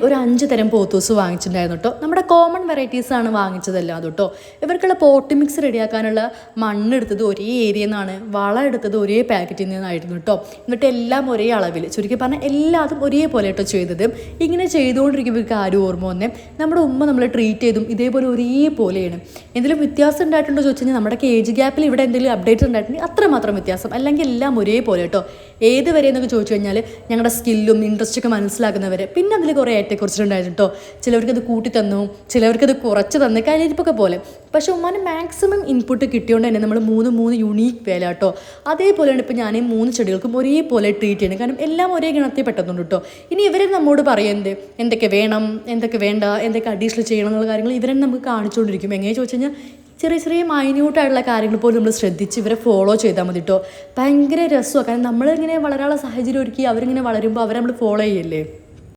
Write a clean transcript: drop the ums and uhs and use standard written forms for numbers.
ഒരു 5 തരം പോത്തൂസ് വാങ്ങിച്ചിട്ടുണ്ടായിരുന്നു കേട്ടോ. നമ്മുടെ കോമൺ വെറൈറ്റീസാണ് വാങ്ങിച്ചതല്ല അത് കേട്ടോ. ഇവർക്കുള്ള പോട്ട് മിക്സ് റെഡിയാക്കാനുള്ള മണ്ണെടുത്തത് ഒരേ ഏരിയയിൽ നിന്നാണ്, വളം എടുത്തത് ഒരേ പാക്കറ്റിൽ നിന്നായിരുന്നു കേട്ടോ. എന്നിട്ട് എല്ലാം ഒരേ അളവിൽ, ചുരുക്കി പറഞ്ഞാൽ എല്ലാതും ഒരേപോലെ കേട്ടോ ചെയ്തത്. ഇങ്ങനെ ചെയ്തുകൊണ്ടിരിക്കുമ്പോൾ ഇവർക്ക് ആരും ഓർമ്മ വന്നേ, നമ്മുടെ ഉമ്മ നമ്മളെ ട്രീറ്റ് ചെയ്തും ഇതേപോലെ ഒരേപോലെയാണ്. എന്തെങ്കിലും വ്യത്യാസം ഉണ്ടായിട്ടുണ്ടോ ചോദിച്ചു കഴിഞ്ഞാൽ നമ്മുടെ ഏജ് ഗ്യാപ്പിൽ ഇവിടെ എന്തെങ്കിലും അപ്ഡേറ്റ് ഉണ്ടായിട്ടുണ്ടെങ്കിൽ അത്രമാത്രം വ്യത്യാസം, അല്ലെങ്കിൽ എല്ലാം ഒരേപോലെ കേട്ടോ. ഏത് വരെ എന്നൊക്കെ ചോദിച്ചു കഴിഞ്ഞാൽ ഞങ്ങളുടെ സ്കില്ലും ഇൻട്രസ്റ്റൊക്കെ മനസ്സിലാക്കുന്നവരെ. പിന്നെ അതിൽ കുറേ ഏറ്റക്കുറച്ചിട്ടുണ്ടായിരുന്നു കേട്ടോ. ചിലവർക്കത് കൂട്ടി തന്നു, ചിലവർക്കത് കുറച്ച് തന്നു, കരിയിരിപ്പൊക്കെ പോലെ. പക്ഷേ ഉമ്മാന് മാക്സിമം ഇൻപുട്ട് കിട്ടിയോണ്ട് തന്നെ നമ്മൾ മൂന്ന് യുണീക്ക് വേല കേട്ടോ. അതേപോലെയാണ് ഇപ്പോൾ ഞാൻ 3 ചെടികൾക്കും ഒരേപോലെ ട്രീറ്റ് ചെയ്യണം. കാരണം എല്ലാം ഒരേ ഗണത്തിൽ പെട്ടെന്നുണ്ട് കേട്ടോ. ഇനി ഇവരെ നമ്മോട് പറയുന്നത് എന്തൊക്കെ വേണം, എന്തൊക്കെ വേണ്ട, എന്തൊക്കെ അഡീഷണൽ ചെയ്യണം എന്നുള്ള കാര്യങ്ങൾ ഇവരെ നമുക്ക് കാണിച്ചുകൊണ്ടിരിക്കും. എങ്ങനെ ചോദിച്ചു കഴിഞ്ഞാൽ ചെറിയ മൈന്യൂട്ടായിട്ടുള്ള കാര്യങ്ങൾ പോലും നമ്മൾ ശ്രദ്ധിച്ച് ഇവരെ ഫോളോ ചെയ്താൽ മതി കേട്ടോ. ഭയങ്കര രസമാണ്. കാരണം നമ്മളിങ്ങനെ വളരാനുള്ള സാഹചര്യം ഒരുക്കി അവരിങ്ങനെ വളരുമ്പോൾ അവരെ നമ്മൾ ഫോളോ ചെയ്യല്ലേ.